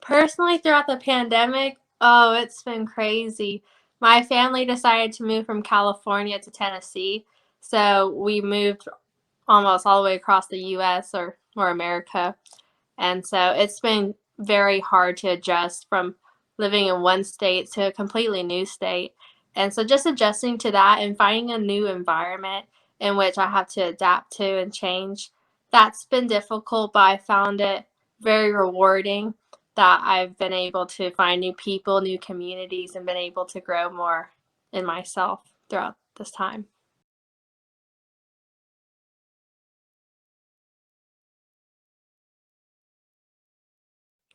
Personally, throughout the pandemic, oh, it's been crazy. My family decided to move from California to Tennessee, so we moved almost all the way across the US or America. And so it's been very hard to adjust from living in one state to a completely new state. And so just adjusting to that and finding a new environment in which I have to adapt to and change, that's been difficult, but I found it very rewarding that I've been able to find new people, new communities, and been able to grow more in myself throughout this time.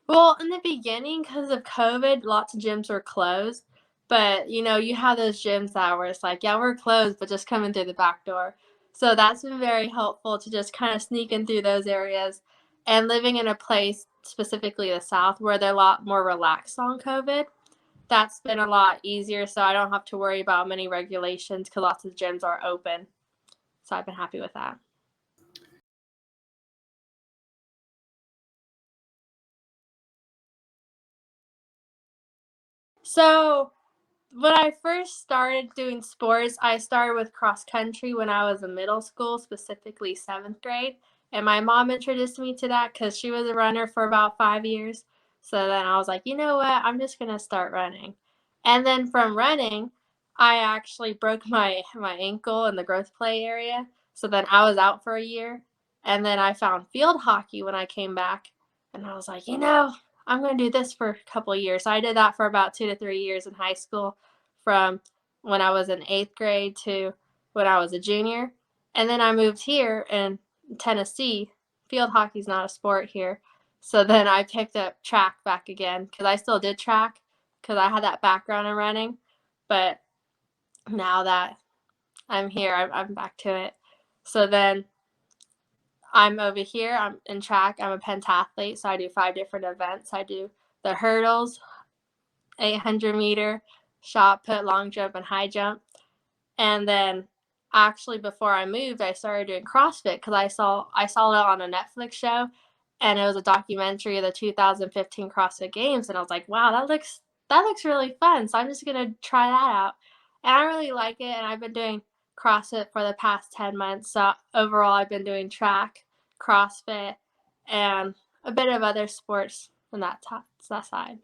Well, in the beginning, because of COVID, lots of gyms were closed. But, you have those gyms that where it's like, yeah, we're closed, but just come in through the back door. So that's been very helpful to just kind of sneak in through those areas. And living in a place, specifically the South, where they're a lot more relaxed on COVID, that's been a lot easier. So I don't have to worry about many regulations because lots of gyms are open. So I've been happy with that. So when I first started doing sports, I started with cross country when I was in middle school, specifically seventh grade. And my mom introduced me to that because she was a runner for about 5 years. So then I was like, you know what? I'm just going to start running. And then from running, I actually broke my ankle in the growth play area. So then I was out for a year. And then I found field hockey when I came back. And I was like, I'm going to do this for a couple of years. So I did that for about 2 to 3 years in high school from when I was in eighth grade to when I was a junior. And then I moved here in Tennessee. Field hockey's not a sport here. So then I picked up track back again because I still did track because I had that background in running. But now that I'm here, I'm back to it. So then I'm over here. I'm in track. I'm a pentathlete. So I do 5 different events. I do the hurdles, 800-meter, shot put, long jump, and high jump. And then actually before I moved, I started doing CrossFit because I saw it on a Netflix show, and it was a documentary of the 2015 CrossFit Games, and I was like, wow, that looks really fun. So I'm just gonna try that out, and I really like it. And I've been doing CrossFit for the past 10 months. So overall, I've been doing track, CrossFit, and a bit of other sports on that side.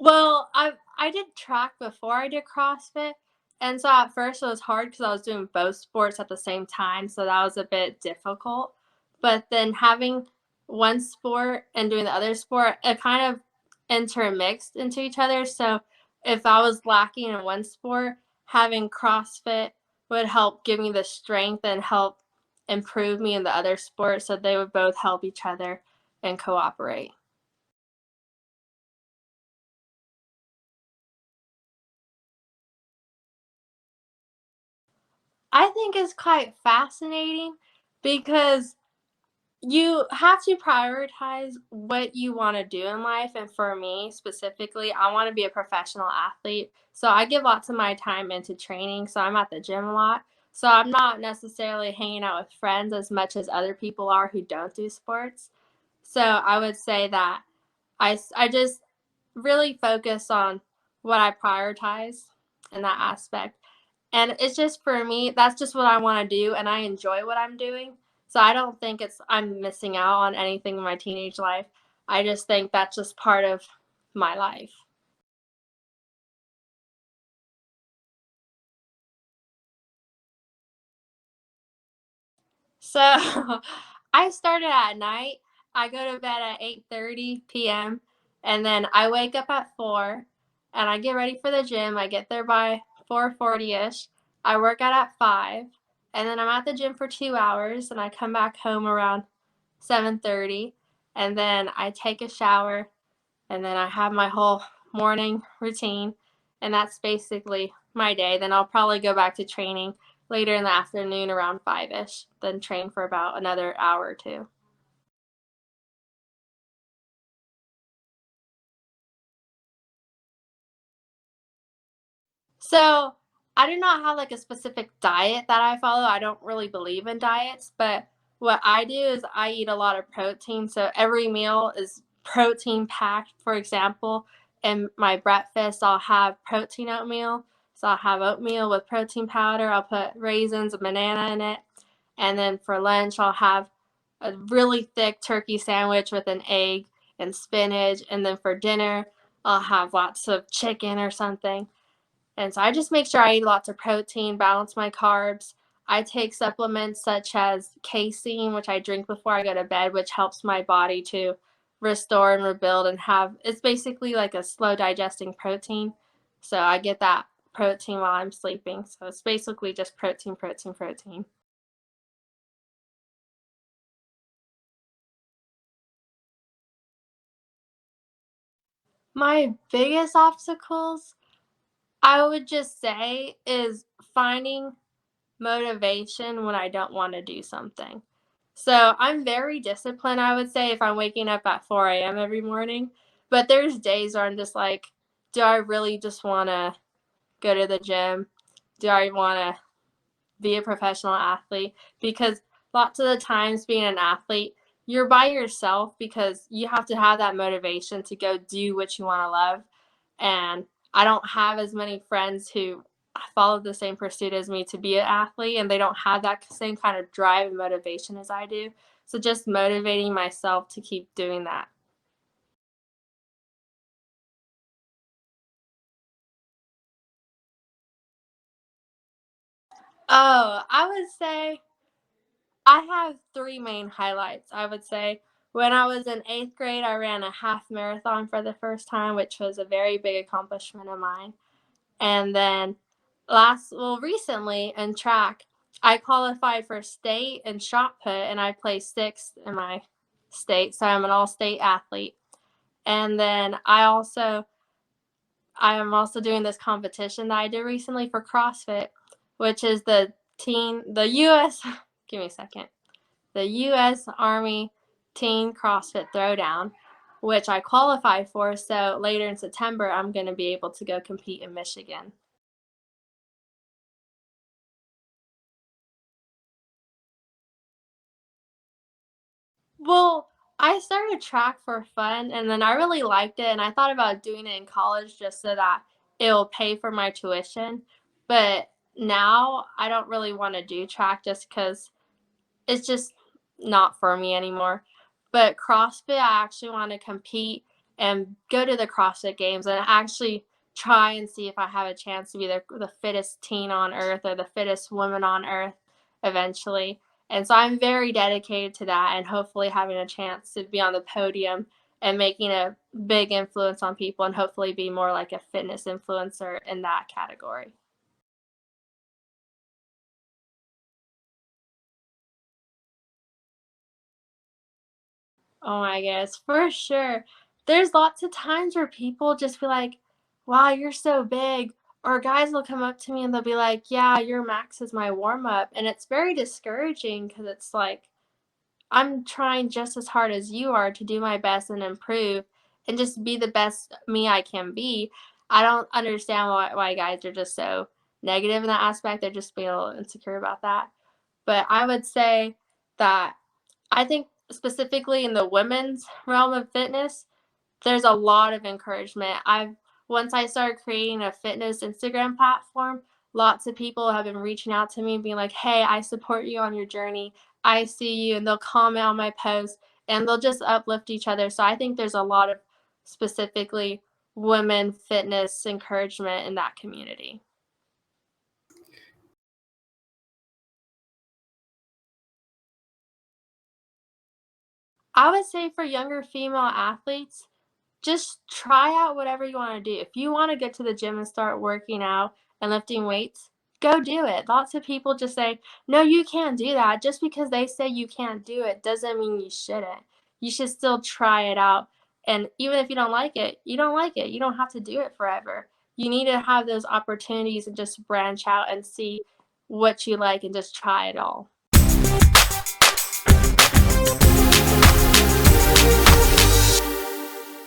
Well, I did track before I did CrossFit, and so at first it was hard because I was doing both sports at the same time, so that was a bit difficult. But then having one sport and doing the other sport, it kind of intermixed into each other. So if I was lacking in one sport, having CrossFit would help give me the strength and help improve me in the other sport, so they would both help each other and cooperate. I think it's quite fascinating because you have to prioritize what you want to do in life. And for me specifically, I want to be a professional athlete. So I give lots of my time into training. So I'm at the gym a lot. So I'm not necessarily hanging out with friends as much as other people are who don't do sports. So I would say that I just really focus on what I prioritize in that aspect. And it's just for me, that's just what I want to do, and I enjoy what I'm doing. So I don't think I'm missing out on anything in my teenage life. I just think that's just part of my life. So I started at night. I go to bed at 8:30 p.m. and then I wake up at 4 and I get ready for the gym. I get there by 4:40ish. I work out at 5 and then I'm at the gym for 2 hours and I come back home around 7:30 and then I take a shower and then I have my whole morning routine, and that's basically my day. Then I'll probably go back to training later in the afternoon around 5ish, then train for about another hour or two. So I do not have like a specific diet that I follow. I don't really believe in diets, but what I do is I eat a lot of protein. So every meal is protein packed. For example, in my breakfast, I'll have protein oatmeal. So I'll have oatmeal with protein powder. I'll put raisins, a banana in it. And then for lunch, I'll have a really thick turkey sandwich with an egg and spinach. And then for dinner, I'll have lots of chicken or something. And so I just make sure I eat lots of protein, balance my carbs. I take supplements such as casein, which I drink before I go to bed, which helps my body to restore and rebuild and have it's basically like a slow digesting protein. So I get that protein while I'm sleeping. So it's basically just protein, protein, protein. My biggest obstacles, I would just say, is finding motivation when I don't want to do something. So I'm very disciplined, I would say, if I'm waking up at 4 a.m. every morning. But there's days where I'm just like, do I really just want to go to the gym? Do I want to be a professional athlete? Because lots of the times being an athlete, you're by yourself because you have to have that motivation to go do what you want to love. And I don't have as many friends who follow the same pursuit as me to be an athlete, and they don't have that same kind of drive and motivation as I do. So just motivating myself to keep doing that. Oh, I would say I have three main highlights. I would say when I was in eighth grade, I ran a half marathon for the first time, which was a very big accomplishment of mine. And then recently in track, I qualified for state and shot put, and I placed sixth in my state. So I'm an all state athlete. And then I am also doing this competition that I did recently for CrossFit, which is the US, give me a second, the US Army Teen CrossFit Throwdown, which I qualified for. So later in September, I'm going to be able to go compete in Michigan. Well, I started track for fun and then I really liked it and I thought about doing it in college just so that it'll pay for my tuition. But now I don't really want to do track just because it's just not for me anymore. But CrossFit, I actually want to compete and go to the CrossFit games and actually try and see if I have a chance to be the fittest teen on earth or the fittest woman on earth eventually. And so I'm very dedicated to that and hopefully having a chance to be on the podium and making a big influence on people and hopefully be more like a fitness influencer in that category. Oh my goodness, for sure. There's lots of times where people just be like, wow, you're so big. Or guys will come up to me and they'll be like, yeah, your max is my warm up. And it's very discouraging because it's like, I'm trying just as hard as you are to do my best and improve and just be the best me I can be. I don't understand why guys are just so negative in that aspect. They're just being a little insecure about that. But I would say that I think specifically in the women's realm of fitness, there's a lot of encouragement. I've Once I started creating a fitness Instagram platform, lots of people have been reaching out to me and being like, "Hey, I support you on your journey. I see you." And they'll comment on my posts and they'll just uplift each other. So I think there's a lot of specifically women fitness encouragement in that community. I would say for younger female athletes, just try out whatever you want to do. If you want to get to the gym and start working out and lifting weights, go do it. Lots of people just say, no, you can't do that. Just because they say you can't do it doesn't mean you shouldn't. You should still try it out. And even if you don't like it, you don't like it. You don't have to do it forever. You need to have those opportunities and just branch out and see what you like and just try it all.